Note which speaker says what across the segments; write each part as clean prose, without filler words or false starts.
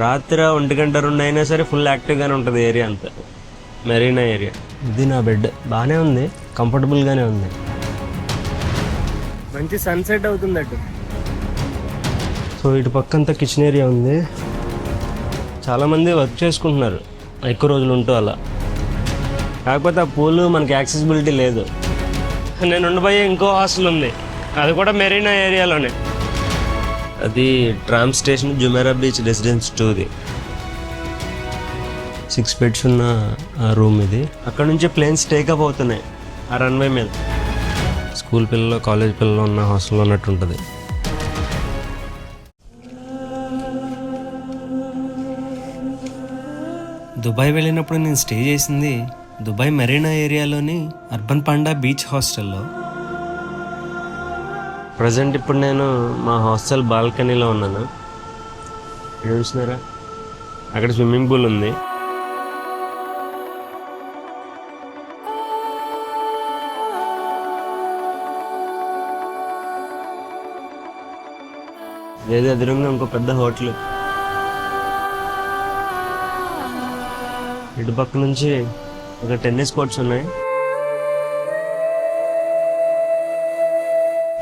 Speaker 1: రాత్రి 1-2 అయినా సరే ఫుల్ యాక్టివ్గానే ఉంటుంది ఏరియా అంతా, మెరీనా ఏరియా. ఇది నా బెడ్, బాగానే ఉంది, కంఫర్టబుల్గానే ఉంది. మంచి సన్సెట్ అవుతుంది అటు. సో ఇటు పక్కంతా కిచెన్ ఏరియా ఉంది. చాలామంది వర్క్ చేసుకుంటున్నారు ఎక్కువ రోజులు ఉంటూ అలా. కాకపోతే ఆ పూలు మనకి యాక్సెసిబిలిటీ లేదు. నేను ఉండబోయే ఇంకో హాస్టల్ ఉంది, అది కూడా మెరీనా ఏరియాలోనే. అది tram station Jumeirah beach residence 2ది. 6 బెడ్స్ ఉన్న రూమ్ ఇది. అక్కడ నుంచి ప్లేన్స్ టేకప్ అవుతున్నాయి ఆ రన్వే మీద. స్కూల్ పిల్లలు, కాలేజ్ పిల్లలు ఉన్న హాస్టల్లో ఉన్నట్టు ఉంటుంది. దుబాయ్ వెళ్ళినప్పుడు నేను స్టే చేసింది దుబాయ్ మెరీనా ఏరియాలోని అర్బన్ పాండా బీచ్ హాస్టల్లో. ప్రజెంట్ ఇప్పుడు నేను మా హాస్టల్ బాల్కనీలో ఉన్నాను. చూసినారా, అక్కడ స్విమ్మింగ్ పూల్ ఉంది. లేదా ఎదురుగా ఇంకో పెద్ద హోటల్. ఇటు పక్క నుంచి ఒక టెన్నిస్ కోర్ట్స్ ఉన్నాయి.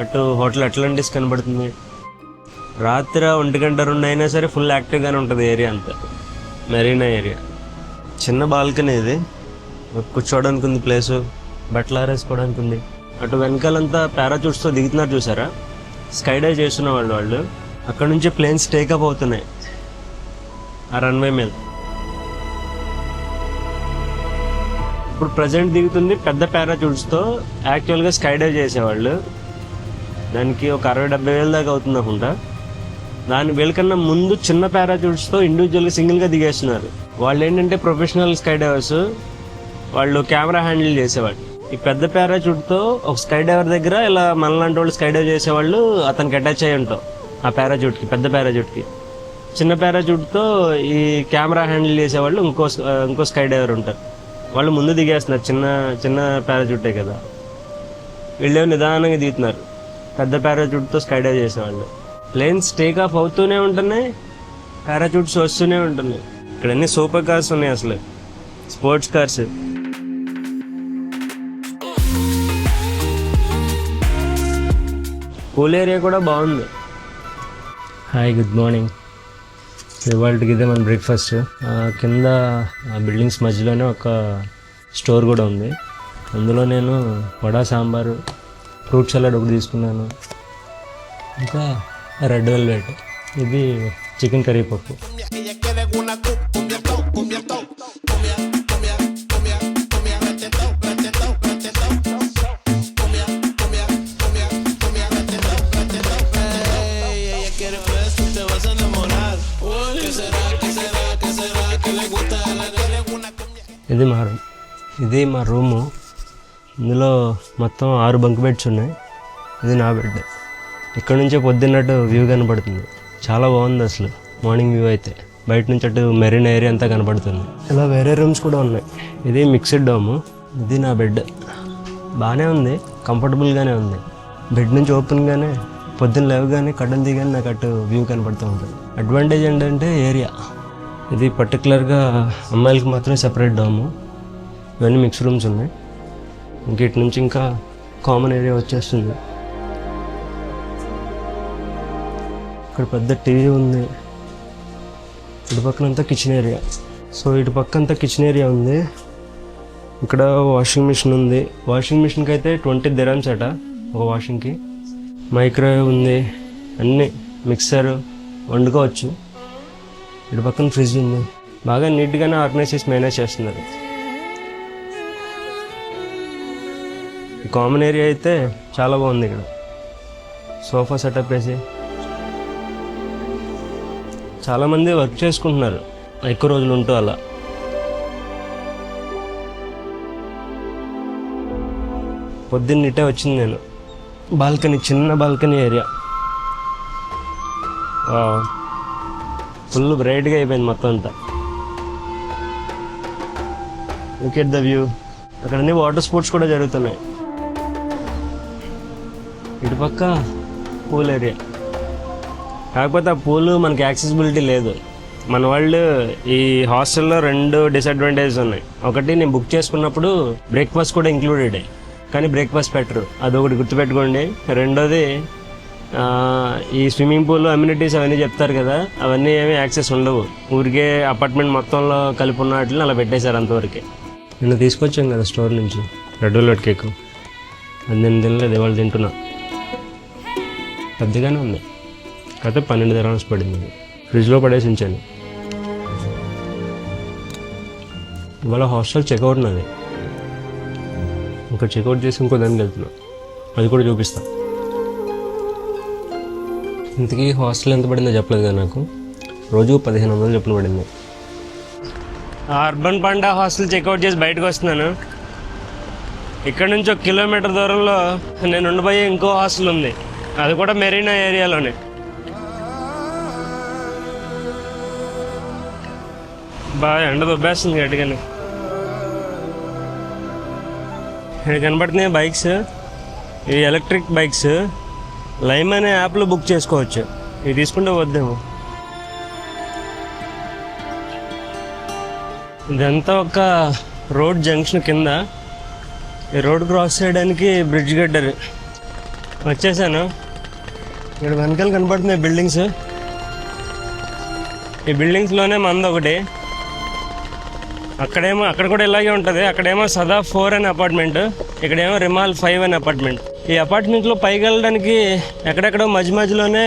Speaker 1: అటు హోటల్ అట్లాంటిస్ కనబడుతుంది. రాత్రి 1-2 అయినా సరే ఫుల్ యాక్టివ్గానే ఉంటుంది ఏరియా అంతా, మెరీనా ఏరియా. చిన్న బాల్కనీ ఇది, కూర్చోవడానికి ఉంది ప్లేసు, బట్టలు ఆరేసుకోవడానికి ఉంది. అటు వెనకాలంతా పారాచూట్స్తో దిగుతున్నారు చూసారా, స్కై డైవ్ చేస్తున్న వాళ్ళు. అక్కడ నుంచి ప్లేన్స్ టేకప్ అవుతున్నాయి ఆ రన్వే మీద. ఇప్పుడు ప్రజెంట్ దిగుతుంది పెద్ద పారాచూట్స్తో. యాక్చువల్గా స్కై డైవ్ చేసేవాళ్ళు, దానికి ఒక 60-70 వేల దాకా అవుతుంది అనుకుంటా. వీళ్ళకన్నా ముందు చిన్న పారాచూట్స్తో ఇండివిజువల్గా సింగిల్గా దిగేస్తున్నారు. వాళ్ళు ఏంటంటే ప్రొఫెషనల్ స్కై డైవర్స్, వాళ్ళు కెమెరా హ్యాండిల్ చేసేవాళ్ళు. ఈ పెద్ద పారాచూట్తో ఒక స్కై డైవర్ దగ్గర ఇలా మనలాంటి వాళ్ళు స్కై డైవ్ చేసేవాళ్ళు అతనికి అటాచ్ అయ్యి ఉంటాం ఆ పారాచూట్కి, పెద్ద పారాచూట్కి. చిన్న పారాచూట్తో ఈ కెమెరా హ్యాండిల్ చేసేవాళ్ళు ఇంకో స్కై డైవర్ ఉంటారు. వాళ్ళు ముందు దిగేస్తున్నారు, చిన్న పారాచూటే కదా. వీళ్ళేమో నిదానంగా దిగుతున్నారు పెద్ద పారాచూట్తో స్కై డైవ్ చేసేవాళ్ళు. ప్లేన్స్ టేక్ ఆఫ్ అవుతూనే ఉంటున్నాయి, పారాచూట్స్ వస్తూనే ఉంటున్నాయి. ఇక్కడ అన్ని సూపర్ కార్స్ ఉన్నాయి, అసలు స్పోర్ట్స్ కార్స్. పూల్ ఏరియా కూడా బాగుంది. Hi, good morning. ఇవాళకి ఇదే మన బ్రేక్ఫాస్ట్. కింద బిల్డింగ్స్ మధ్యలోనే ఒక స్టోర్ కూడా ఉంది. అందులో నేను వడా, సాంబారు, ఫ్రూట్ సలాడ్ ఒకటి తీసుకున్నాను. ఇంకా రెడ్ వెల్వెట్, ఇది చికెన్ కర్రీ పప్పు. ఇది మా రూము. ఇందులో మొత్తం 6 బంక్ బెడ్స్ ఉన్నాయి. ఇది నా బెడ్. ఇక్కడ నుంచే పొద్దున్నట్టు వ్యూ కనబడుతుంది, చాలా బాగుంది అసలు. మార్నింగ్ వ్యూ అయితే బయట నుంచి అటు మెరీనా ఏరియా అంతా కనబడుతుంది. ఇలా వేరే రూమ్స్ కూడా ఉన్నాయి. ఇది మిక్స్డ్ డోము. ఇది నా బెడ్, బాగానే ఉంది, కంఫర్టబుల్గానే ఉంది. బెడ్ నుంచి ఓపెన్గానే పొద్దున్న లేవగానే కడ్డలు దిగానే నాకు అటు వ్యూ కనబడుతూ ఉంటుంది. అడ్వాంటేజ్ ఏంటంటే ఏరియా. ఇది పర్టికులర్గా అమ్మాయిలకి మాత్రం సెపరేట్ డోము. ఇవన్నీ మిక్స్ రూమ్స్ ఉన్నాయి. ఇంక ఇటు నుంచి ఇంకా కామన్ ఏరియా వచ్చేస్తుంది. ఇక్కడ పెద్ద టీవీ ఉంది. ఇటు పక్కనంతా కిచెన్ ఏరియా. సో ఇటు పక్కంతా కిచెన్ ఏరియా ఉంది. ఇక్కడ వాషింగ్ మిషన్ ఉంది. వాషింగ్ మిషన్కి అయితే 20 dirhams అట ఒక వాషింగ్కి. మైక్రోవేవ్ ఉంది, అన్నీ మిక్సర్, వండుకోవచ్చు. ఇటు పక్కన ఫ్రిడ్జ్ ఉంది. బాగా నీట్గానే ఆర్గనైజ్ చేసి మేనేజ్ చేస్తున్నారు. కామన్ ఏరియా అయితే చాలా బాగుంది. ఇక్కడ సోఫా సెటప్ వేసి చాలామంది వర్క్ చేసుకుంటున్నారు ఎక్కువ రోజులు ఉంటూ అలా. పొద్దున్న ఇటే వచ్చింది నేను. బాల్కనీ, చిన్న బాల్కనీ ఏరియా. ఫుల్ బ్రైట్గా అయిపోయింది మొత్తం అంతా. Look at the view. అక్కడ అన్ని వాటర్ స్పోర్ట్స్ కూడా జరుగుతున్నాయి. ఇటుపక్క పూల్ ఏరియా. కాకపోతే ఆ పూలు మనకి యాక్సెసిబిలిటీ లేదు, మన వాళ్ళు ఈ హాస్టల్లో 2 డిసడ్వాంటేజెస్ ఉన్నాయి. ఒకటి, నేను బుక్ చేసుకున్నప్పుడు బ్రేక్ఫాస్ట్ కూడా ఇంక్లూడెడ్, కానీ బ్రేక్ఫాస్ట్ పెట్టరు, అదొకటి గుర్తుపెట్టుకోండి. రెండోది, ఈ స్విమ్మింగ్ పూల్ అమ్యూనిటీస్ అవన్నీ చెప్తారు కదా, అవన్నీ ఏమీ యాక్సెస్ ఉండవు. ఊరికే అపార్ట్మెంట్ మొత్తంలో కలిపి ఉన్న వాటిని అలా పెట్టేశారు అంతవరకే. నిన్న తీసుకొచ్చాం కదా స్టోర్ నుంచి రెడ్ వెల్వెట్ కేక్, అది నేను తినలేదు, ఇవాళ తింటున్నా. పెద్దగానే ఉంది, కాకపోతే 12 dirhams పడింది. ఫ్రిడ్జ్లో పడేసి ఉంచాను. ఇవాళ హాస్టల్ చెక్అవుట్ నాది, ఇంకా చెక్అవుట్ చేసి ఇంకో దానికి వెళ్తున్నా, అది కూడా చూపిస్తా. ఇంతకీ హాస్టల్ ఎంత పడిందో చెప్పలేదు కదా నాకు, రోజు 1500 చొప్పున పడింది. అర్బన్ పాండా హాస్టల్ చెక్అవుట్ చేసి బయటకు వస్తున్నాను. ఇక్కడ నుంచి 1 కిలోమీటర్ దూరంలో నేను ఉండబోయే ఇంకో హాస్టల్ ఉంది, అది కూడా మెరీనా ఏరియాలోనే. బాగా ఎండ దొబ్బేస్తుంది గట్టిగానే. ఇక్కడ కనబడుతున్నాయి బైక్స్, ఇవి ఎలక్ట్రిక్ బైక్స్. లైమ్ అనే యాప్లో బుక్ చేసుకోవచ్చు, ఇవి తీసుకుంటే వద్దేమో. ఇదంతా ఒక రోడ్ జంక్షన్ కింద. ఈ రోడ్ క్రాస్ చేయడానికి బ్రిడ్జ్ కట్టారు. వచ్చేసాను. ఇక్కడ వెనకాల కనబడుతున్నాయి బిల్డింగ్స్. ఈ బిల్డింగ్స్లోనే మంది ఒకటి. అక్కడ కూడా ఇలాగే ఉంటుంది. అక్కడేమో సదా 4 అనే అపార్ట్మెంట్, ఇక్కడేమో రిమాల్ 5 అనే అపార్ట్మెంట్. ఈ అపార్ట్మెంట్లో పైకి వెళ్ళడానికి ఎక్కడెక్కడో మధ్యలోనే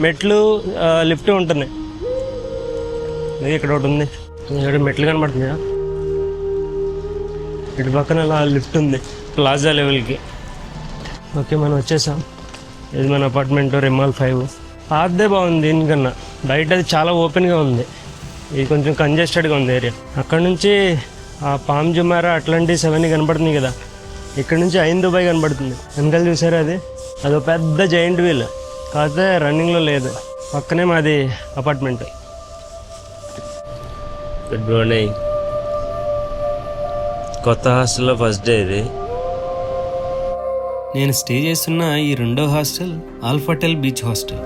Speaker 1: మెట్లు, లిఫ్ట్ ఉంటుంది. ఇక్కడ ఒకటి ఉంది, ఇక్కడ మెట్లు కనబడుతున్నాయా, ఇటు పక్కన అలా లిఫ్ట్ ఉంది ప్లాజా లెవెల్కి. ఓకే, మనం వచ్చేసాం. ఇది మన అపార్ట్మెంట్ రిమాల్ 5. పాతదే బాగుంది దీనికన్నా, బయట అది చాలా ఓపెన్గా ఉంది, ఇది కొంచెం కంజెస్టెడ్గా ఉంది ఏరియా. అక్కడ నుంచి ఆ పామ్ జుమారా అట్లాంటిస్ అవన్నీ కనబడుతుంది కదా, ఇక్కడ నుంచి ఐన్ దుబాయ్ కనబడుతుంది. వెనకాల చూసారా, అదో పెద్ద జైంట్ వీల్, కాకపోతే రన్నింగ్లో లేదు. పక్కనే మాది అపార్ట్మెంట్. Good morning. కొత్త హాస్టల్లో ఫస్ట్ డే ఇది.
Speaker 2: నేను స్టే చేస్తున్న ఈ 2వ హాస్టల్ ఆల్ఫాటెల్ బీచ్ హాస్టల్.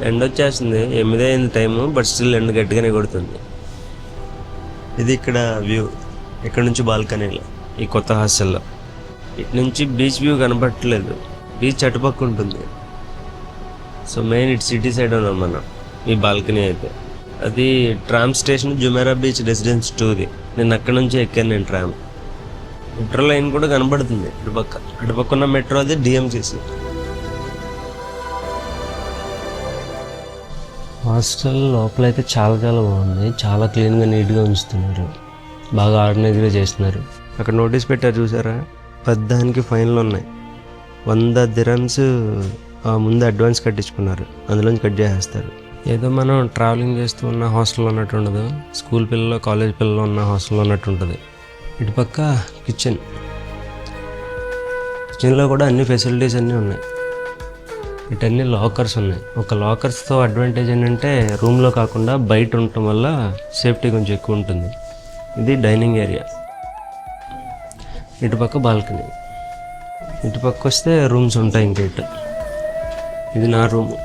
Speaker 1: ఎండ వచ్చేస్తుంది, 8 అయింది టైము, బట్ స్టిల్ ఎండ గట్టిగానే కొడుతుంది. ఇది ఇక్కడ వ్యూ, ఇక్కడ నుంచి బాల్కనీలో ఈ కొత్త హాస్టల్లో. ఇటు నుంచి బీచ్ వ్యూ కనపడట్లేదు, బీచ్ అటుపక్క ఉంటుంది. సో మెయిన్ ఇటు సిటీ సైడ్ ఉన్నాం మనం. ఈ బాల్కనీ అయితే అది tram station, Jumeirah beach residence 2ది. నేను అక్కడ నుంచి ఎక్కాను నేను ట్రామ్. మెట్రో లైన్ కూడా కనబడుతుంది అటుపక్క ఉన్న మెట్రో, అది డిఎంసిసి. హాస్టల్ లోపల అయితే చాలా బాగుంది, చాలా క్లీన్గా నీట్గా ఉంచుతున్నారు, బాగా ఆర్గనైజ్గా చేస్తున్నారు. అక్కడ నోటీస్ పెట్టారు చూసారా, పెద్దానికి ఫైన్లు ఉన్నాయి. 100 dirhams ముందు అడ్వాన్స్ కట్టించుకున్నారు, అందులోంచి కట్ చేసేస్తారు. ఏదో మనం ట్రావెలింగ్ చేస్తూ ఉన్న హాస్టల్లో ఉన్నట్టు ఉండదు, స్కూల్ పిల్లలు కాలేజ్ పిల్లలు ఉన్న హాస్టల్లో ఉన్నట్టు ఉంటుంది. ఇటుపక్క కిచెన్లో కూడా అన్ని ఫెసిలిటీస్ అన్నీ ఉన్నాయి. ఇటన్నీ లాకర్స్ ఉన్నాయి. ఒక లాకర్స్తో అడ్వాంటేజ్ ఏంటంటే రూమ్లో కాకుండా బయట ఉండటం వల్ల సేఫ్టీ కొంచెం ఎక్కువ ఉంటుంది. ఇది డైనింగ్ ఏరియా, ఇటుపక్క బాల్కనీ. ఇటుపక్క వస్తే రూమ్స్ ఉంటాయి. ఇంకేట ఇది నా రూము,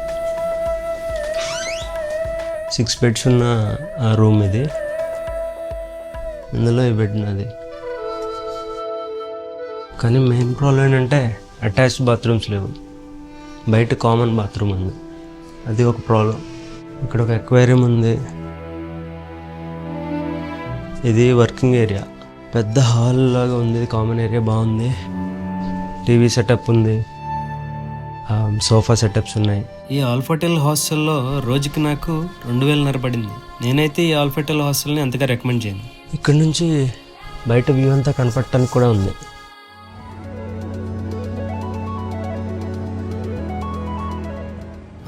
Speaker 1: 6 beds ఉన్న ఆ రూమ్ ఇది. ఇందులో ఈ బెడ్ నాది. కానీ మెయిన్ ప్రాబ్లం ఏంటంటే అటాచ్డ్ బాత్రూమ్స్ లేవు, బయట కామన్ బాత్రూమ్ ఉంది, అది ఒక ప్రాబ్లం. ఇక్కడ ఒక అక్వేరియం ఉంది. ఇది వర్కింగ్ ఏరియా, పెద్ద హాల్ లాగా ఉంది, కామన్ ఏరియా బాగుంది. టీవీ సెటప్ ఉంది, సోఫా సెటప్స్ ఉన్నాయి.
Speaker 2: ఈ ఆల్ఫాటెల్ హాస్టల్లో రోజుకి నాకు 2000 పడింది. నేనైతే ఈ ఆల్ఫాటెల్ హాస్టల్ని అంతగా రికమెండ్ చేయను.
Speaker 1: ఇక్కడ నుంచి బయట వ్యూ అంతా కనపడటానికి కూడా ఉంది.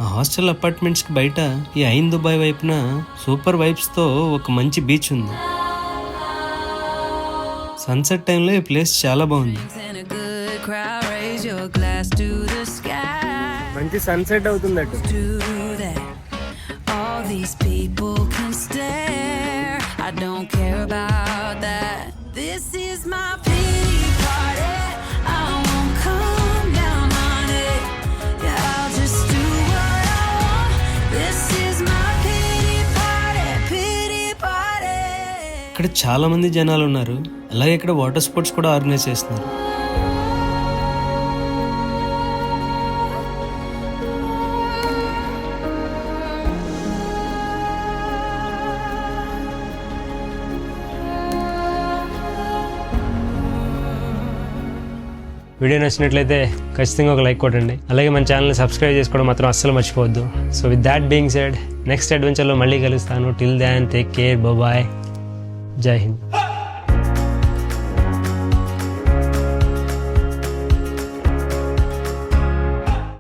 Speaker 2: ఆ హాస్టల్ అపార్ట్మెంట్స్కి బయట ఈ ఐన్ దుబాయ్ వైపున సూపర్ వైబ్స్తో ఒక మంచి బీచ్ ఉంది. సన్సెట్ టైంలో ఈ ప్లేస్ చాలా బాగుంది.
Speaker 1: మంచి సన్సెట్ అవుతుంది అటు.
Speaker 3: This is
Speaker 2: ఇక్కడ చాలా మంది జనాలు ఉన్నారు. అలాగే ఇక్కడ వాటర్ స్పోర్ట్స్ కూడా ఆర్గనైజ్ చేస్తున్నారు.
Speaker 3: వీడియో నచ్చినట్లయితే ఖచ్చితంగా ఒక లైక్ కొట్టండి. అలాగే మన ఛానల్ని సబ్స్క్రైబ్ చేసుకోవడం మాత్రం అస్సలు మర్చిపోవద్దు. So with that being said, next అడ్వెంచర్లో మళ్ళీ కలుస్తాను. Till then take care, bye, Jai Hind.